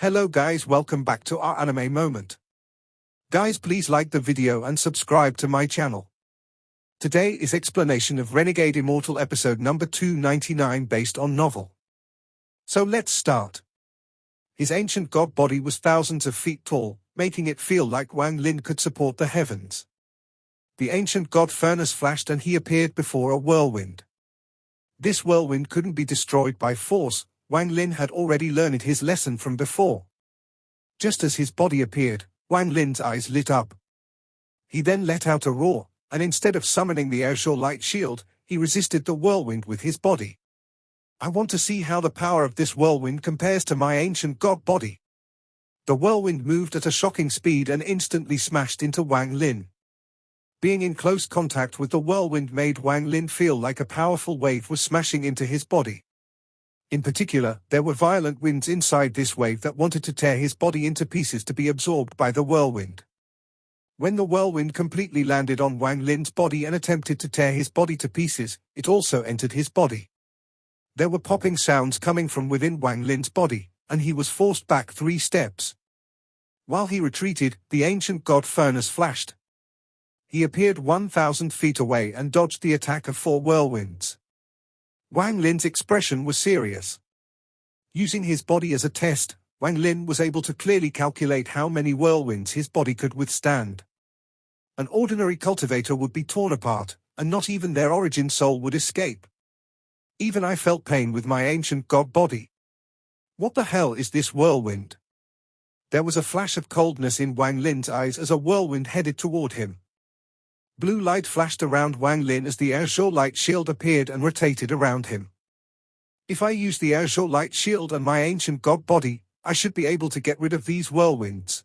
Hello guys, welcome back to our anime moment. Guys, please like the video and subscribe to my channel. Today is explanation of Renegade Immortal episode number 299 based on novel. So let's start. His ancient god body was thousands of feet tall, making it feel like Wang Lin could support the heavens. The ancient god furnace flashed and he appeared before a whirlwind. This whirlwind couldn't be destroyed by force. Wang Lin had already learned his lesson from before. Just as his body appeared, Wang Lin's eyes lit up. He then let out a roar, and instead of summoning the airsure light shield, he resisted the whirlwind with his body. I want to see how the power of this whirlwind compares to my ancient god body. The whirlwind moved at a shocking speed and instantly smashed into Wang Lin. Being in close contact with the whirlwind made Wang Lin feel like a powerful wave was smashing into his body. In particular, there were violent winds inside this wave that wanted to tear his body into pieces to be absorbed by the whirlwind. When the whirlwind completely landed on Wang Lin's body and attempted to tear his body to pieces, it also entered his body. There were popping sounds coming from within Wang Lin's body, and he was forced back 3 steps. While he retreated, the ancient god furnace flashed. He appeared 1,000 feet away and dodged the attack of 4 whirlwinds. Wang Lin's expression was serious. Using his body as a test, Wang Lin was able to clearly calculate how many whirlwinds his body could withstand. An ordinary cultivator would be torn apart, and not even their origin soul would escape. Even I felt pain with my ancient god body. What the hell is this whirlwind? There was a flash of coldness in Wang Lin's eyes as a whirlwind headed toward him. Blue light flashed around Wang Lin as the airsure light shield appeared and rotated around him. If I use the airsure light shield and my ancient god body, I should be able to get rid of these whirlwinds.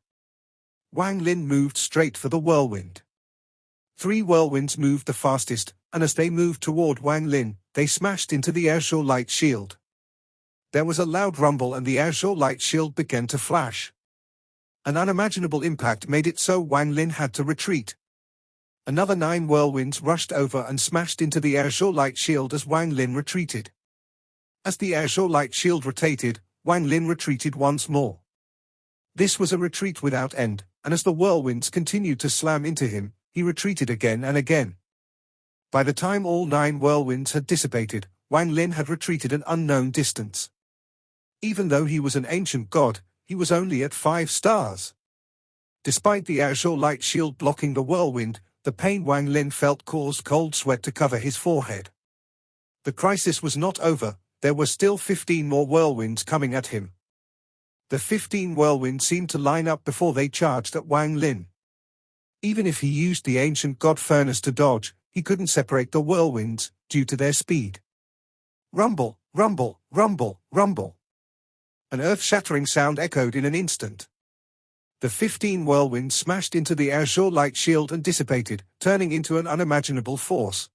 Wang Lin moved straight for the whirlwind. 3 whirlwinds moved the fastest, and as they moved toward Wang Lin, they smashed into the airsure light shield. There was a loud rumble and the airsure light shield began to flash. An unimaginable impact made it so Wang Lin had to retreat. Another 9 whirlwinds rushed over and smashed into the airsure light shield as Wang Lin retreated. As the airsure light shield rotated, Wang Lin retreated once more. This was a retreat without end, and as the whirlwinds continued to slam into him, he retreated again and again. By the time all 9 whirlwinds had dissipated, Wang Lin had retreated an unknown distance. Even though he was an ancient god, he was only at 5 stars. Despite the airsure light shield blocking the whirlwind, the pain Wang Lin felt caused cold sweat to cover his forehead. The crisis was not over, there were still 15 more whirlwinds coming at him. The 15 whirlwinds seemed to line up before they charged at Wang Lin. Even if he used the ancient god furnace to dodge, he couldn't separate the whirlwinds, due to their speed. Rumble, rumble, rumble, rumble. An earth-shattering sound echoed in an instant. The 15 whirlwinds smashed into the airsure light shield and dissipated, turning into an unimaginable force.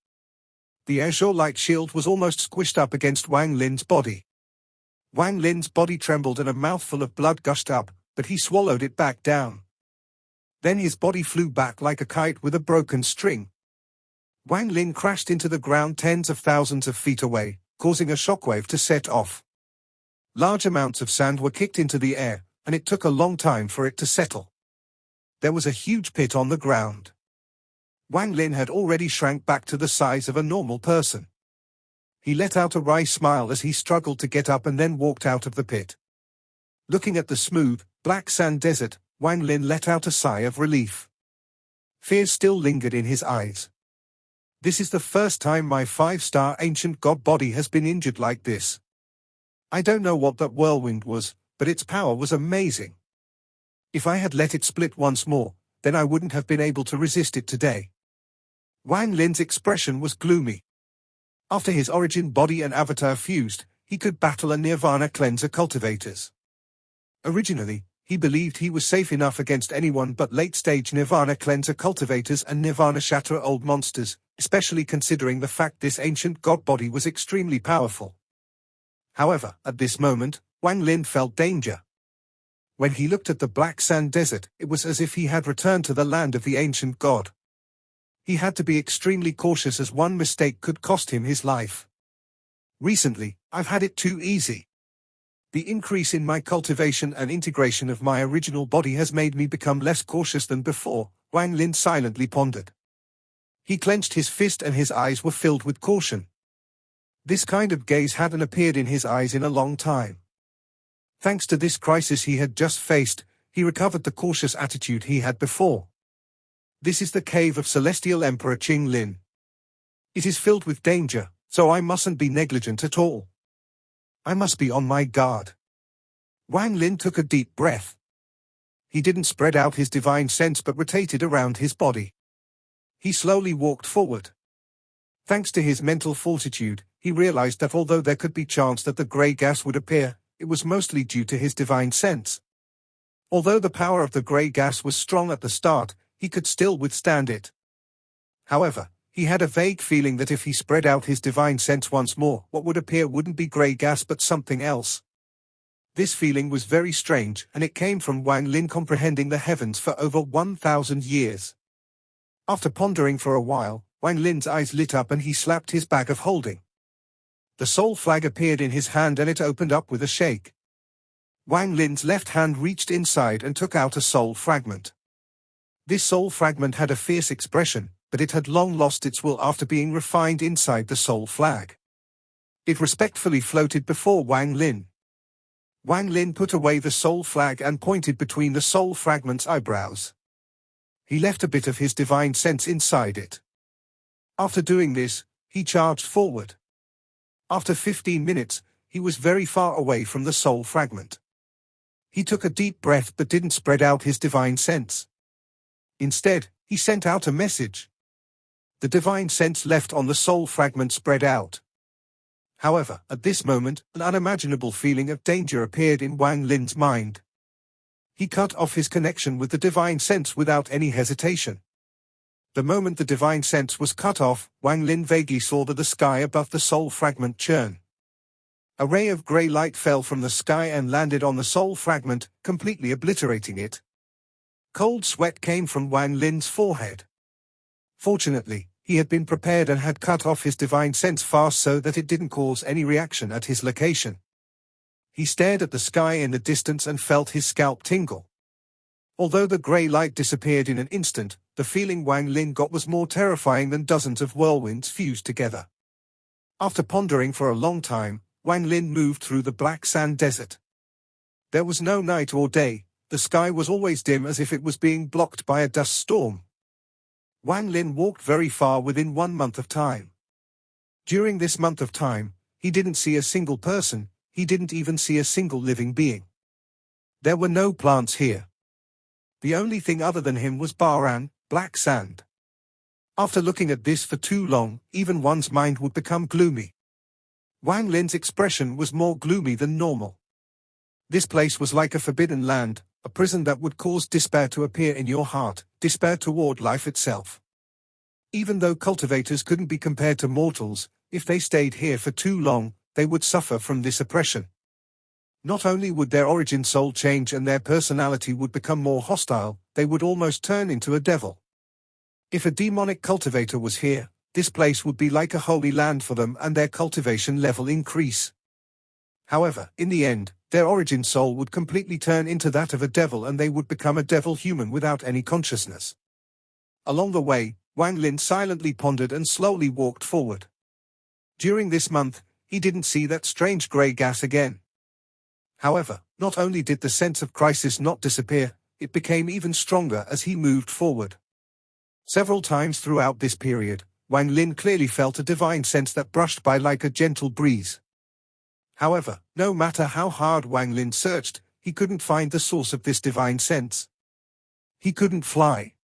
The airsure light shield was almost squished up against Wang Lin's body. Wang Lin's body trembled and a mouthful of blood gushed up, but he swallowed it back down. Then his body flew back like a kite with a broken string. Wang Lin crashed into the ground tens of thousands of feet away, causing a shockwave to set off. Large amounts of sand were kicked into the air, and it took a long time for it to settle. There was a huge pit on the ground. Wang Lin had already shrank back to the size of a normal person. He let out a wry smile as he struggled to get up and then walked out of the pit. Looking at the smooth, black sand desert, Wang Lin let out a sigh of relief. Fear still lingered in his eyes. This is the first time my 5-star ancient god body has been injured like this. I don't know what that whirlwind was, but its power was amazing. If I had let it split once more, then I wouldn't have been able to resist it today. Wang Lin's expression was gloomy. After his origin body and avatar fused, he could battle a Nirvana cleanser cultivators. Originally, he believed he was safe enough against anyone but late-stage Nirvana cleanser cultivators and Nirvana shatterer old monsters, especially considering the fact this ancient god body was extremely powerful. However, at this moment, Wang Lin felt danger. When he looked at the black sand desert, it was as if he had returned to the land of the ancient god. He had to be extremely cautious as one mistake could cost him his life. Recently, I've had it too easy. The increase in my cultivation and integration of my original body has made me become less cautious than before, Wang Lin silently pondered. He clenched his fist and his eyes were filled with caution. This kind of gaze hadn't appeared in his eyes in a long time. Thanks to this crisis he had just faced, he recovered the cautious attitude he had before. This is the cave of Celestial Emperor Qing Lin. It is filled with danger, so I mustn't be negligent at all. I must be on my guard. Wang Lin took a deep breath. He didn't spread out his divine sense but rotated around his body. He slowly walked forward. Thanks to his mental fortitude, he realized that although there could be chance that the grey gas would appear, it was mostly due to his divine sense. Although the power of the grey gas was strong at the start, he could still withstand it. However, he had a vague feeling that if he spread out his divine sense once more, what would appear wouldn't be grey gas but something else. This feeling was very strange, and it came from Wang Lin comprehending the heavens for over 1,000 years. After pondering for a while, Wang Lin's eyes lit up and he slapped his bag of holding. The soul flag appeared in his hand and it opened up with a shake. Wang Lin's left hand reached inside and took out a soul fragment. This soul fragment had a fierce expression, but it had long lost its will after being refined inside the soul flag. It respectfully floated before Wang Lin. Wang Lin put away the soul flag and pointed between the soul fragment's eyebrows. He left a bit of his divine sense inside it. After doing this, he charged forward. After 15 minutes, he was very far away from the soul fragment. He took a deep breath but didn't spread out his divine sense. Instead, he sent out a message. The divine sense left on the soul fragment spread out. However, at this moment, an unimaginable feeling of danger appeared in Wang Lin's mind. He cut off his connection with the divine sense without any hesitation. The moment the divine sense was cut off, Wang Lin vaguely saw the sky above the soul fragment churn. A ray of grey light fell from the sky and landed on the soul fragment, completely obliterating it. Cold sweat came from Wang Lin's forehead. Fortunately, he had been prepared and had cut off his divine sense fast so that it didn't cause any reaction at his location. He stared at the sky in the distance and felt his scalp tingle. Although the grey light disappeared in an instant, the feeling Wang Lin got was more terrifying than dozens of whirlwinds fused together. After pondering for a long time, Wang Lin moved through the black sand desert. There was no night or day, the sky was always dim as if it was being blocked by a dust storm. Wang Lin walked very far within 1 month of time. During this month of time, he didn't see a single person, he didn't even see a single living being. There were no plants here. The only thing other than him was Baran, black sand. After looking at this for too long, even one's mind would become gloomy. Wang Lin's expression was more gloomy than normal. This place was like a forbidden land, a prison that would cause despair to appear in your heart, despair toward life itself. Even though cultivators couldn't be compared to mortals, if they stayed here for too long, they would suffer from this oppression. Not only would their origin soul change and their personality would become more hostile, they would almost turn into a devil. If a demonic cultivator was here, this place would be like a holy land for them and their cultivation level increase. However, in the end, their origin soul would completely turn into that of a devil and they would become a devil human without any consciousness. Along the way, Wang Lin silently pondered and slowly walked forward. During this month, he didn't see that strange grey gas again. However, not only did the sense of crisis not disappear, it became even stronger as he moved forward. Several times throughout this period, Wang Lin clearly felt a divine sense that brushed by like a gentle breeze. However, no matter how hard Wang Lin searched, he couldn't find the source of this divine sense. He couldn't fly.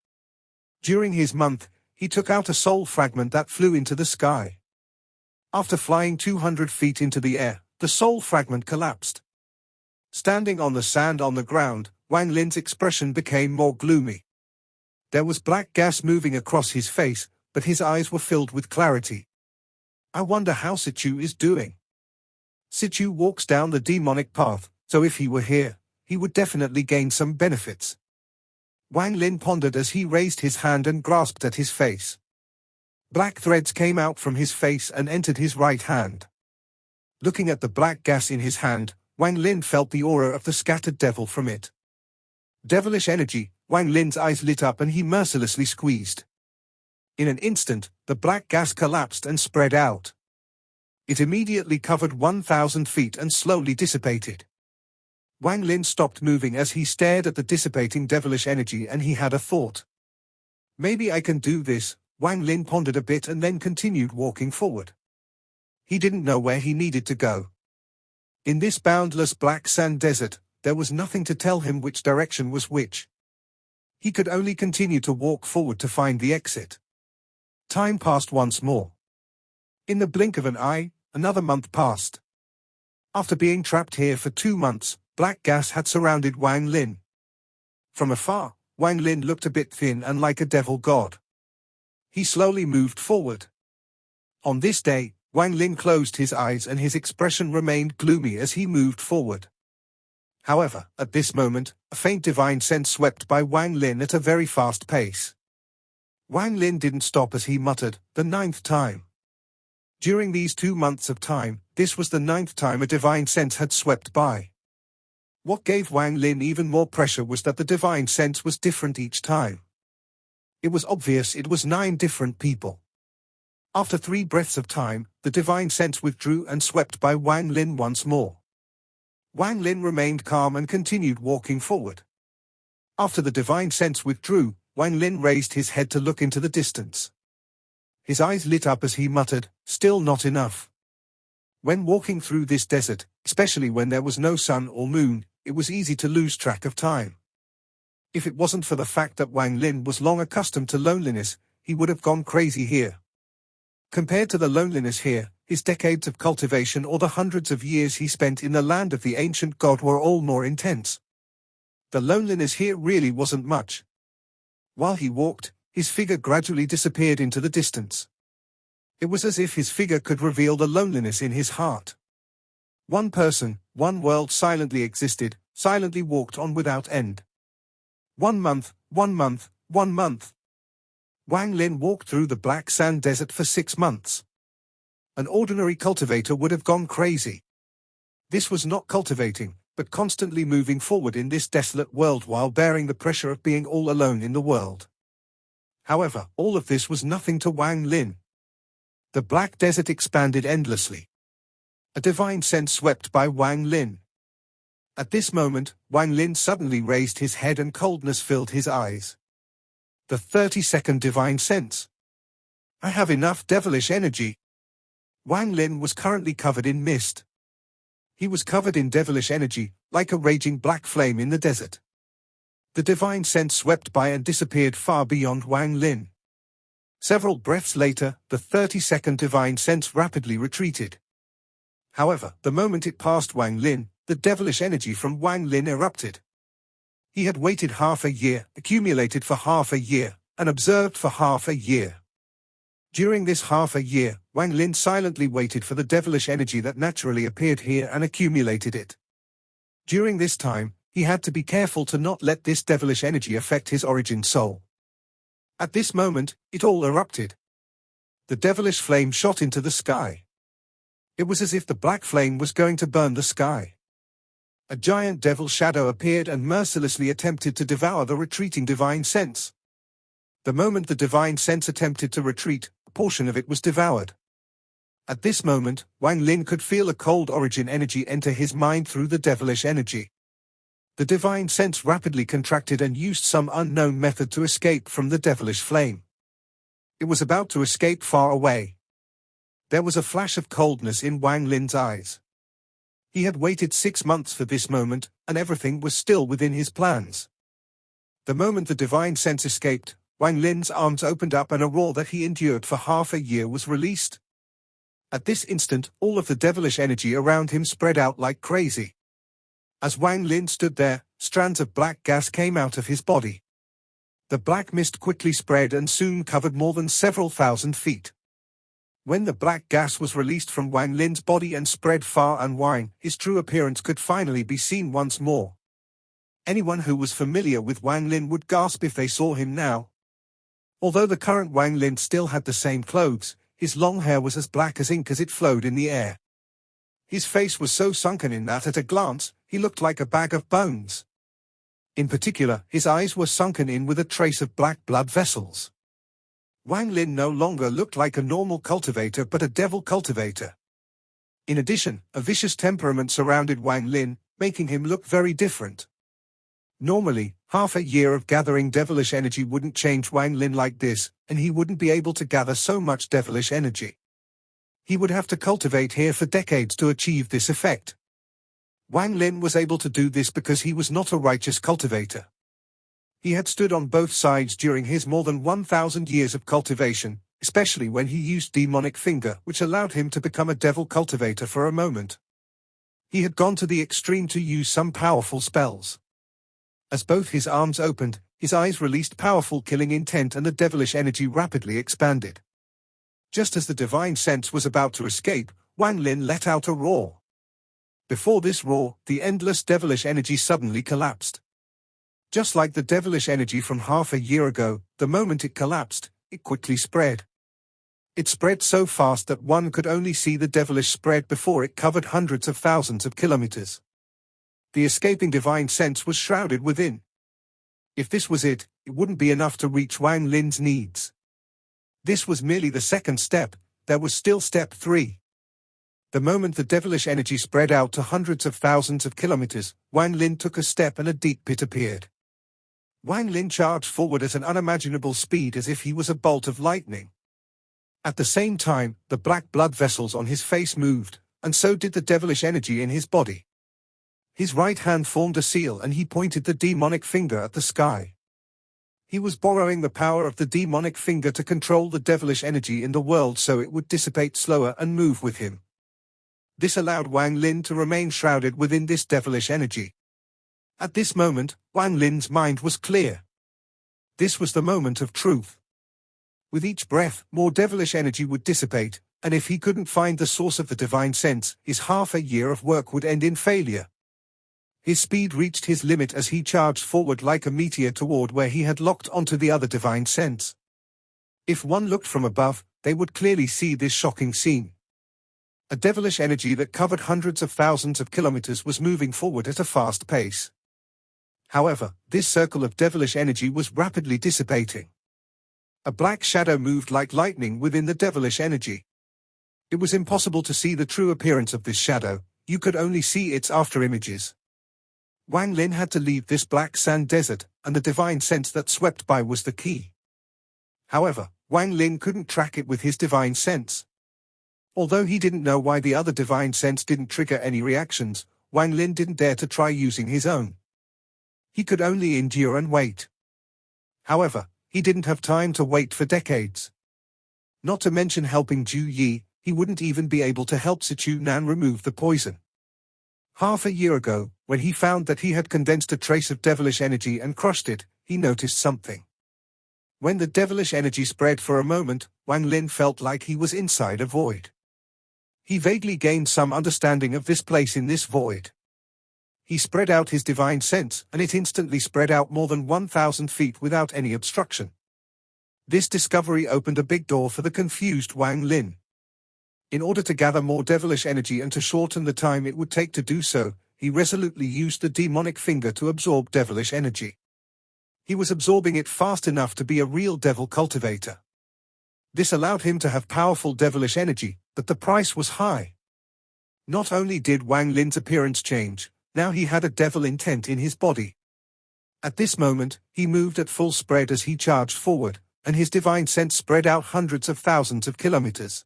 During his month, he took out a soul fragment that flew into the sky. After flying 200 feet into the air, the soul fragment collapsed. Standing on the sand on the ground, Wang Lin's expression became more gloomy. There was black gas moving across his face, but his eyes were filled with clarity. I wonder how Sichu is doing. Sichu walks down the demonic path, so if he were here, he would definitely gain some benefits. Wang Lin pondered as he raised his hand and grasped at his face. Black threads came out from his face and entered his right hand. Looking at the black gas in his hand, Wang Lin felt the aura of the scattered devil from it. Devilish energy. Wang Lin's eyes lit up and he mercilessly squeezed. In an instant, the black gas collapsed and spread out. It immediately covered 1,000 feet and slowly dissipated. Wang Lin stopped moving as he stared at the dissipating devilish energy, and he had a thought. Maybe I can do this. Wang Lin pondered a bit and then continued walking forward. He didn't know where he needed to go. In this boundless black sand desert, there was nothing to tell him which direction was which. He could only continue to walk forward to find the exit. Time passed once more. In the blink of an eye, another month passed. After being trapped here for 2 months, black gas had surrounded Wang Lin. From afar, Wang Lin looked a bit thin and like a devil god. He slowly moved forward. On this day, Wang Lin closed his eyes and his expression remained gloomy as he moved forward. However, at this moment, a faint divine sense swept by Wang Lin at a very fast pace. Wang Lin didn't stop as he muttered, "The 9th time." During these 2 months of time, this was the 9th time a divine sense had swept by. What gave Wang Lin even more pressure was that the divine sense was different each time. It was obvious it was 9 different people. After 3 breaths of time, the divine sense withdrew and swept by Wang Lin once more. Wang Lin remained calm and continued walking forward. After the divine sense withdrew, Wang Lin raised his head to look into the distance. His eyes lit up as he muttered, "Still not enough." When walking through this desert, especially when there was no sun or moon, it was easy to lose track of time. If it wasn't for the fact that Wang Lin was long accustomed to loneliness, he would have gone crazy here. Compared to the loneliness here, his decades of cultivation or the hundreds of years he spent in the land of the ancient god were all more intense. The loneliness here really wasn't much. While he walked, his figure gradually disappeared into the distance. It was as if his figure could reveal the loneliness in his heart. One person, one world silently existed, silently walked on without end. 1 month, 1 month, 1 month. Wang Lin walked through the black sand desert for 6 months. An ordinary cultivator would have gone crazy. This was not cultivating, but constantly moving forward in this desolate world while bearing the pressure of being all alone in the world. However, all of this was nothing to Wang Lin. The black desert expanded endlessly. A divine sense swept by Wang Lin. At this moment, Wang Lin suddenly raised his head and coldness filled his eyes. The 32nd divine sense. I have enough devilish energy. Wang Lin was currently covered in mist. He was covered in devilish energy, like a raging black flame in the desert. The divine sense swept by and disappeared far beyond Wang Lin. Several breaths later, the 32nd divine sense rapidly retreated. However, the moment it passed Wang Lin, the devilish energy from Wang Lin erupted. He had waited half a year, accumulated for half a year, and observed for half a year. During this half a year, Wang Lin silently waited for the devilish energy that naturally appeared here and accumulated it. During this time, he had to be careful to not let this devilish energy affect his origin soul. At this moment, it all erupted. The devilish flame shot into the sky. It was as if the black flame was going to burn the sky. A giant devil shadow appeared and mercilessly attempted to devour the retreating divine sense. The moment the divine sense attempted to retreat, a portion of it was devoured. At this moment, Wang Lin could feel a cold origin energy enter his mind through the devilish energy. The divine sense rapidly contracted and used some unknown method to escape from the devilish flame. It was about to escape far away. There was a flash of coldness in Wang Lin's eyes. He had waited 6 months for this moment, and everything was still within his plans. The moment the divine sense escaped, Wang Lin's arms opened up and a roar that he endured for half a year was released. At this instant, all of the devilish energy around him spread out like crazy. As Wang Lin stood there, strands of black gas came out of his body. The black mist quickly spread and soon covered more than several thousand feet. When the black gas was released from Wang Lin's body and spread far and wide, his true appearance could finally be seen once more. Anyone who was familiar with Wang Lin would gasp if they saw him now. Although the current Wang Lin still had the same clothes, his long hair was as black as ink as it flowed in the air. His face was so sunken in that at a glance, he looked like a bag of bones. In particular, his eyes were sunken in with a trace of black blood vessels. Wang Lin no longer looked like a normal cultivator but a devil cultivator. In addition, a vicious temperament surrounded Wang Lin, making him look very different. Normally, half a year of gathering devilish energy wouldn't change Wang Lin like this, and he wouldn't be able to gather so much devilish energy. He would have to cultivate here for decades to achieve this effect. Wang Lin was able to do this because he was not a righteous cultivator. He had stood on both sides during his more than 1,000 years of cultivation, especially when he used demonic finger, which allowed him to become a devil cultivator for a moment. He had gone to the extreme to use some powerful spells. As both his arms opened, his eyes released powerful killing intent and the devilish energy rapidly expanded. Just as the divine sense was about to escape, Wang Lin let out a roar. Before this roar, the endless devilish energy suddenly collapsed. Just like the devilish energy from half a year ago, the moment it collapsed, it quickly spread. It spread so fast that one could only see the devilish spread before it covered hundreds of thousands of kilometers. The escaping divine sense was shrouded within. If this was it, it wouldn't be enough to reach Wang Lin's needs. This was merely the second step, there was still step 3. The moment the devilish energy spread out to hundreds of thousands of kilometers, Wang Lin took a step and a deep pit appeared. Wang Lin charged forward at an unimaginable speed as if he was a bolt of lightning. At the same time, the black blood vessels on his face moved, and so did the devilish energy in his body. His right hand formed a seal and he pointed the demonic finger at the sky. He was borrowing the power of the demonic finger to control the devilish energy in the world so it would dissipate slower and move with him. This allowed Wang Lin to remain shrouded within this devilish energy. At this moment, Wang Lin's mind was clear. This was the moment of truth. With each breath, more devilish energy would dissipate, and if he couldn't find the source of the divine sense, his half a year of work would end in failure. His speed reached his limit as he charged forward like a meteor toward where he had locked onto the other divine sense. If one looked from above, they would clearly see this shocking scene. A devilish energy that covered hundreds of thousands of kilometers was moving forward at a fast pace. However, this circle of devilish energy was rapidly dissipating. A black shadow moved like lightning within the devilish energy. It was impossible to see the true appearance of this shadow, you could only see its afterimages. Wang Lin had to leave this black sand desert, and the divine sense that swept by was the key. However, Wang Lin couldn't track it with his divine sense. Although he didn't know why the other divine sense didn't trigger any reactions, Wang Lin didn't dare to try using his own. He could only endure and wait. However, he didn't have time to wait for decades. Not to mention helping Ju Yi, he wouldn't even be able to help Sichu Nan remove the poison. Half a year ago, when he found that he had condensed a trace of devilish energy and crushed it, he noticed something. When the devilish energy spread for a moment, Wang Lin felt like he was inside a void. He vaguely gained some understanding of this place in this void. He spread out his divine sense, and it instantly spread out more than 1,000 feet without any obstruction. This discovery opened a big door for the confused Wang Lin. In order to gather more devilish energy and to shorten the time it would take to do so, he resolutely used the demonic finger to absorb devilish energy. He was absorbing it fast enough to be a real devil cultivator. This allowed him to have powerful devilish energy, but the price was high. Not only did Wang Lin's appearance change, now he had a devil intent in his body. At this moment, he moved at full spread as he charged forward, and his divine sense spread out hundreds of thousands of kilometers.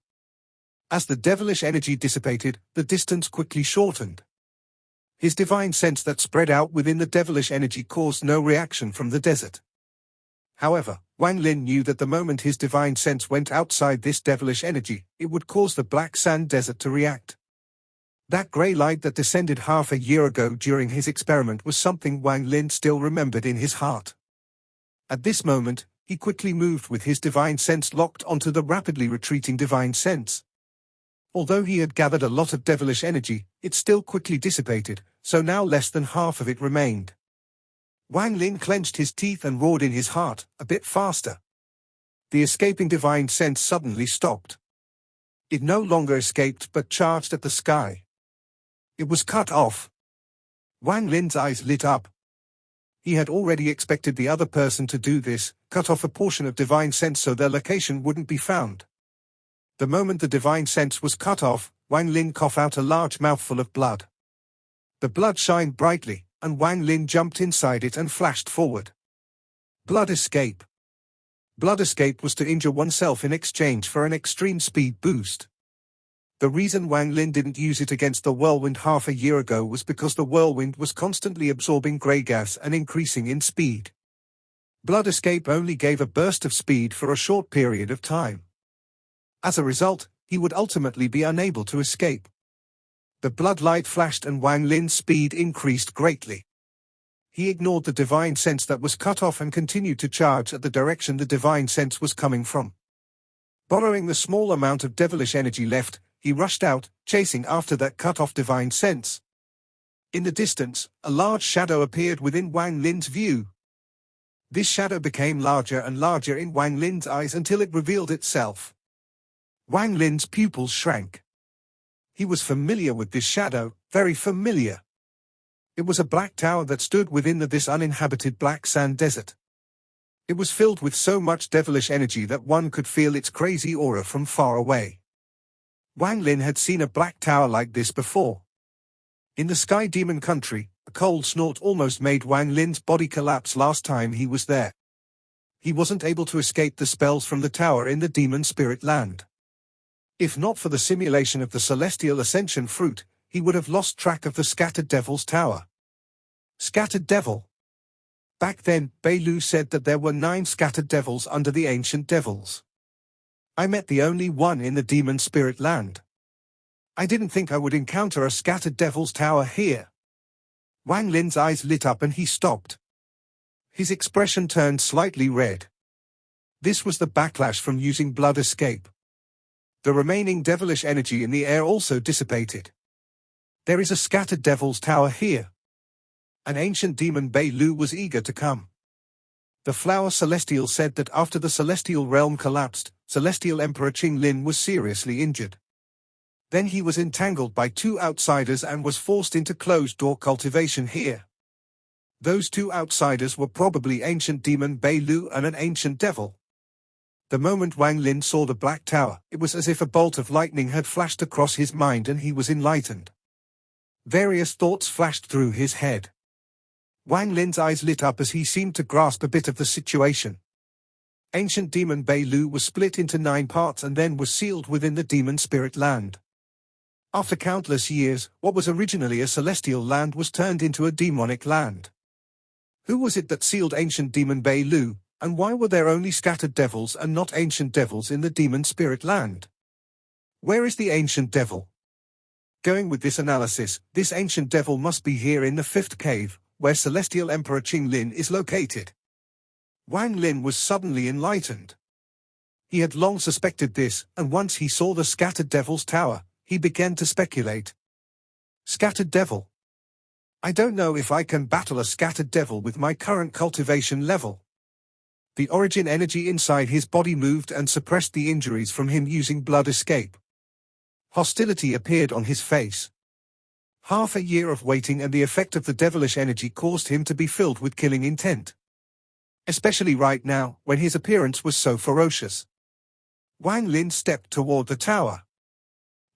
As the devilish energy dissipated, the distance quickly shortened. His divine sense that spread out within the devilish energy caused no reaction from the desert. However, Wang Lin knew that the moment his divine sense went outside this devilish energy, it would cause the black sand desert to react. That grey light that descended half a year ago during his experiment was something Wang Lin still remembered in his heart. At this moment, he quickly moved with his divine sense locked onto the rapidly retreating divine sense. Although he had gathered a lot of devilish energy, it still quickly dissipated, so now less than half of it remained. Wang Lin clenched his teeth and roared in his heart, a bit faster. The escaping divine sense suddenly stopped. It no longer escaped but charged at the sky. It was cut off. Wang Lin's eyes lit up. He had already expected the other person to do this, cut off a portion of divine sense so their location wouldn't be found. The moment the divine sense was cut off, Wang Lin coughed out a large mouthful of blood. The blood shined brightly, and Wang Lin jumped inside it and flashed forward. Blood escape. Blood escape was to injure oneself in exchange for an extreme speed boost. The reason Wang Lin didn't use it against the whirlwind half a year ago was because the whirlwind was constantly absorbing grey gas and increasing in speed. Blood escape only gave a burst of speed for a short period of time. As a result, he would ultimately be unable to escape. The blood light flashed and Wang Lin's speed increased greatly. He ignored the divine sense that was cut off and continued to charge at the direction the divine sense was coming from. Borrowing the small amount of devilish energy left, he rushed out, chasing after that cut-off divine sense. In the distance, a large shadow appeared within Wang Lin's view. This shadow became larger and larger in Wang Lin's eyes until it revealed itself. Wang Lin's pupils shrank. He was familiar with this shadow, very familiar. It was a black tower that stood within this uninhabited black sand desert. It was filled with so much devilish energy that one could feel its crazy aura from far away. Wang Lin had seen a black tower like this before. In the Sky Demon country, a cold snort almost made Wang Lin's body collapse last time he was there. He wasn't able to escape the spells from the tower in the demon spirit land. If not for the simulation of the celestial ascension fruit, he would have lost track of the Scattered Devil's tower. Scattered Devil. Back then, Beilu said that there were 9 Scattered Devils under the Ancient Devils. I met the only one in the demon spirit land. I didn't think I would encounter a Scattered Devil's tower here. Wang Lin's eyes lit up and he stopped. His expression turned slightly red. This was the backlash from using blood escape. The remaining devilish energy in the air also dissipated. There is a Scattered Devil's tower here. An ancient demon Beilu was eager to come. The Flower Celestial said that after the celestial realm collapsed, Celestial Emperor Qinglin was seriously injured. Then he was entangled by 2 outsiders and was forced into closed-door cultivation here. Those 2 outsiders were probably ancient demon Beilu and an ancient devil. The moment Wang Lin saw the black tower, it was as if a bolt of lightning had flashed across his mind and he was enlightened. Various thoughts flashed through his head. Wang Lin's eyes lit up as he seemed to grasp a bit of the situation. Ancient demon Beilu was split into 9 parts and then was sealed within the demon spirit land. After countless years, what was originally a celestial land was turned into a demonic land. Who was it that sealed ancient demon Beilu, and why were there only scattered devils and not ancient devils in the demon spirit land? Where is the ancient devil? Going with this analysis, this ancient devil must be here in the 5th cave, where Celestial Emperor Qinglin is located. Wang Lin was suddenly enlightened. He had long suspected this, and once he saw the Scattered Devil's tower, he began to speculate. Scattered Devil. I don't know if I can battle a Scattered Devil with my current cultivation level. The origin energy inside his body moved and suppressed the injuries from him using blood escape. Hostility appeared on his face. Half a year of waiting and the effect of the devilish energy caused him to be filled with killing intent. Especially right now, when his appearance was so ferocious. Wang Lin stepped toward the tower.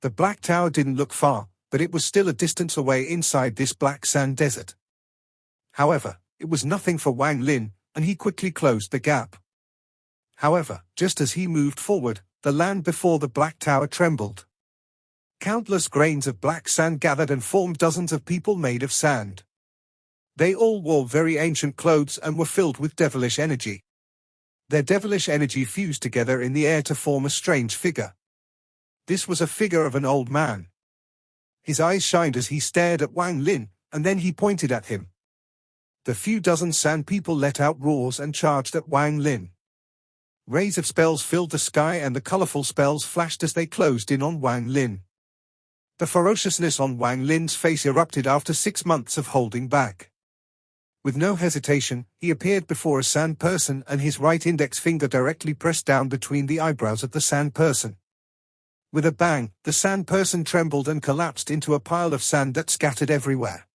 The black tower didn't look far, but it was still a distance away inside this black sand desert. However, it was nothing for Wang Lin, and he quickly closed the gap. However, just as he moved forward, the land before the black tower trembled. Countless grains of black sand gathered and formed dozens of people made of sand. They all wore very ancient clothes and were filled with devilish energy. Their devilish energy fused together in the air to form a strange figure. This was a figure of an old man. His eyes shined as he stared at Wang Lin, and then he pointed at him. The few dozen sand people let out roars and charged at Wang Lin. Rays of spells filled the sky and the colorful spells flashed as they closed in on Wang Lin. The ferociousness on Wang Lin's face erupted after 6 months of holding back. With no hesitation, he appeared before a sand person and his right index finger directly pressed down between the eyebrows of the sand person. With a bang, the sand person trembled and collapsed into a pile of sand that scattered everywhere.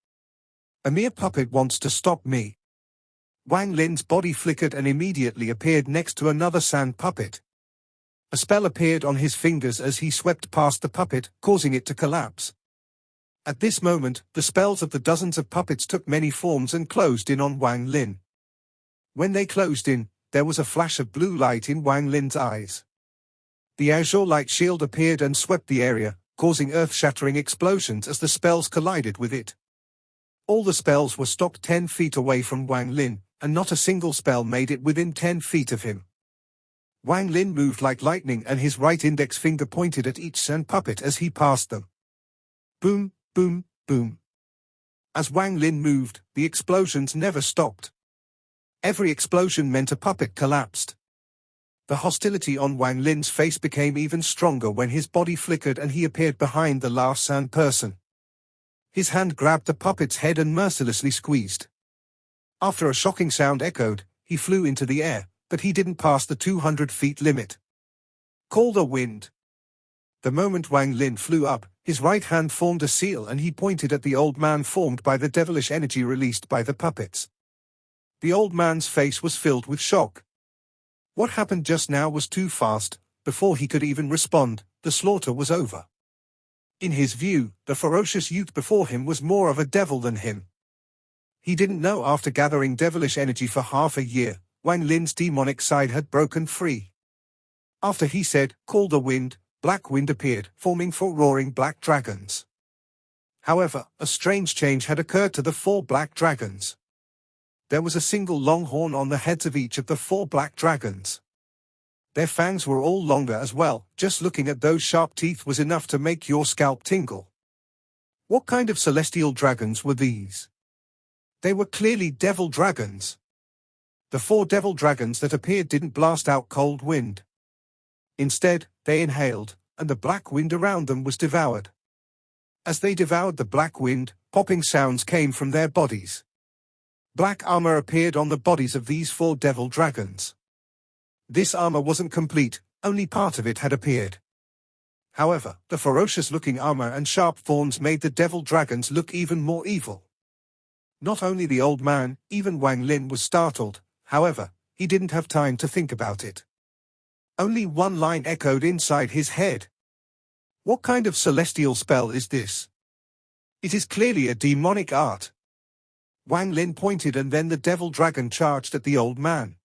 A mere puppet wants to stop me. Wang Lin's body flickered and immediately appeared next to another sand puppet. A spell appeared on his fingers as he swept past the puppet, causing it to collapse. At this moment, the spells of the dozens of puppets took many forms and closed in on Wang Lin. When they closed in, there was a flash of blue light in Wang Lin's eyes. The azure light shield appeared and swept the area, causing earth-shattering explosions as the spells collided with it. All the spells were stopped 10 feet away from Wang Lin, and not a single spell made it within 10 feet of him. Wang Lin moved like lightning and his right index finger pointed at each sand puppet as he passed them. Boom, boom, boom. As Wang Lin moved, the explosions never stopped. Every explosion meant a puppet collapsed. The hostility on Wang Lin's face became even stronger when his body flickered and he appeared behind the last sand person. His hand grabbed the puppet's head and mercilessly squeezed. After a shocking sound echoed, he flew into the air, but he didn't pass the 200 feet limit. Call the wind. The moment Wang Lin flew up, his right hand formed a seal and he pointed at the old man formed by the devilish energy released by the puppets. The old man's face was filled with shock. What happened just now was too fast. Before he could even respond, the slaughter was over. In his view, the ferocious youth before him was more of a devil than him. He didn't know after gathering devilish energy for half a year, Wang Lin's demonic side had broken free. After he said, "Call the wind," black wind appeared, forming 4 roaring black dragons. However, a strange change had occurred to the 4 black dragons. There was a single long horn on the heads of each of the 4 black dragons. Their fangs were all longer as well. Just looking at those sharp teeth was enough to make your scalp tingle. What kind of celestial dragons were these? They were clearly devil dragons. The 4 devil dragons that appeared didn't blast out cold wind. Instead, they inhaled, and the black wind around them was devoured. As they devoured the black wind, popping sounds came from their bodies. Black armor appeared on the bodies of these 4 devil dragons. This armor wasn't complete, only part of it had appeared. However, the ferocious-looking armor and sharp thorns made the devil dragons look even more evil. Not only the old man, even Wang Lin was startled. However, he didn't have time to think about it. Only one line echoed inside his head. What kind of celestial spell is this? It is clearly a demonic art. Wang Lin pointed and then the devil dragon charged at the old man.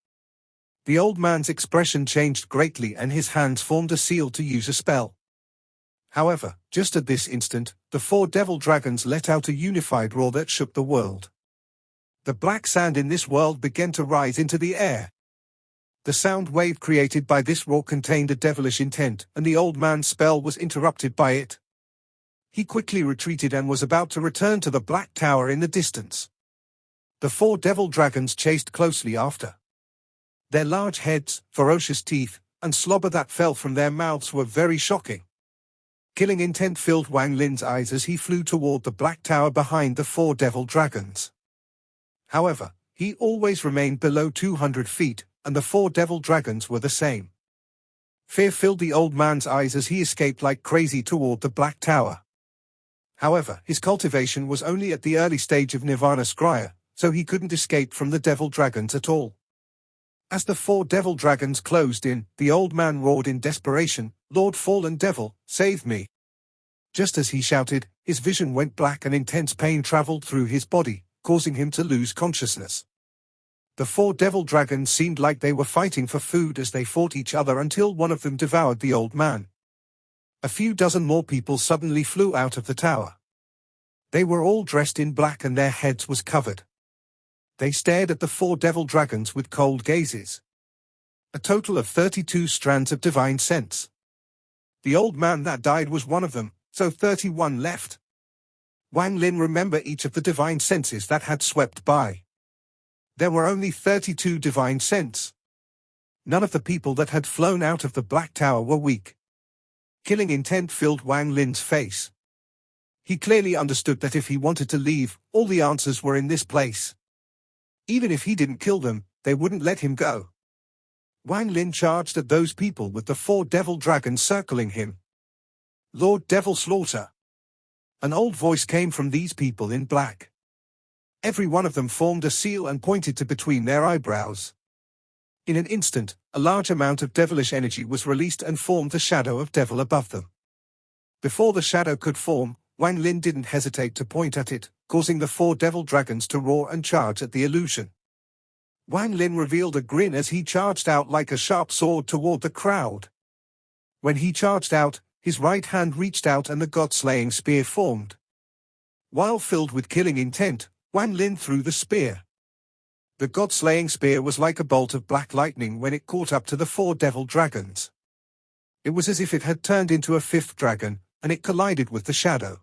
The old man's expression changed greatly and his hands formed a seal to use a spell. However, just at this instant, the 4 devil dragons let out a unified roar that shook the world. The black sand in this world began to rise into the air. The sound wave created by this roar contained a devilish intent, and the old man's spell was interrupted by it. He quickly retreated and was about to return to the black tower in the distance. The 4 devil dragons chased closely after. Their large heads, ferocious teeth, and slobber that fell from their mouths were very shocking. Killing intent filled Wang Lin's eyes as he flew toward the black tower behind the 4 devil dragons. However, he always remained below 200 feet, and the 4 devil dragons were the same. Fear filled the old man's eyes as he escaped like crazy toward the black tower. However, his cultivation was only at the early stage of Nirvana Scrya, so he couldn't escape from the devil dragons at all. As the 4 devil dragons closed in, the old man roared in desperation, "Lord Fallen Devil, save me!" Just as he shouted, his vision went black and intense pain traveled through his body, causing him to lose consciousness. The 4 devil dragons seemed like they were fighting for food as they fought each other until one of them devoured the old man. A few dozen more people suddenly flew out of the tower. They were all dressed in black and their heads was covered. They stared at the 4 devil dragons with cold gazes. A total of 32 strands of divine sense. The old man that died was one of them, so 31 left. Wang Lin remembered each of the divine senses that had swept by. There were only 32 divine sense. None of the people that had flown out of the black tower were weak. Killing intent filled Wang Lin's face. He clearly understood that if he wanted to leave, all the answers were in this place. Even if he didn't kill them, they wouldn't let him go. Wang Lin charged at those people with the 4 devil dragons circling him. Lord Devil Slaughter. An old voice came from these people in black. Every one of them formed a seal and pointed to between their eyebrows. In an instant, a large amount of devilish energy was released and formed the shadow of devil above them. Before the shadow could form, Wang Lin didn't hesitate to point at it, causing the 4 devil dragons to roar and charge at the illusion. Wang Lin revealed a grin as he charged out like a sharp sword toward the crowd. When he charged out, his right hand reached out and the god-slaying spear formed. While filled with killing intent, Wang Lin threw the spear. The god-slaying spear was like a bolt of black lightning when it caught up to the 4 devil dragons. It was as if it had turned into a 5th dragon, and it collided with the shadow.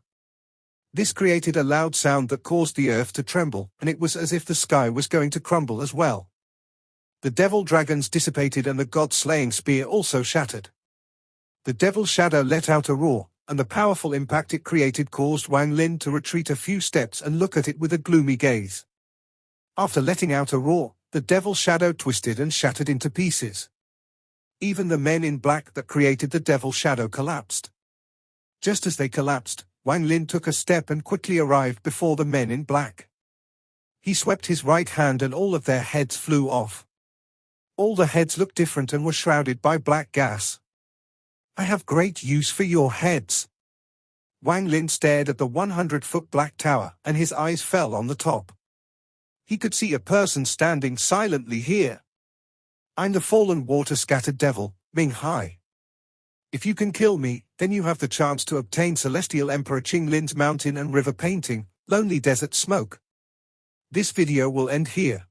This created a loud sound that caused the earth to tremble, and it was as if the sky was going to crumble as well. The devil dragons dissipated and the god-slaying spear also shattered. The devil shadow let out a roar, and the powerful impact it created caused Wang Lin to retreat a few steps and look at it with a gloomy gaze. After letting out a roar, the devil shadow twisted and shattered into pieces. Even the men in black that created the devil shadow collapsed. Just as they collapsed, Wang Lin took a step and quickly arrived before the men in black. He swept his right hand and all of their heads flew off. All the heads looked different and were shrouded by black gas. I have great use for your heads. Wang Lin stared at the 100-foot black tower and his eyes fell on the top. He could see a person standing silently here. I'm the fallen water-scattered devil, Ming Hai. If you can kill me, then you have the chance to obtain Celestial Emperor Qinglin's mountain and river painting, Lonely Desert Smoke. This video will end here.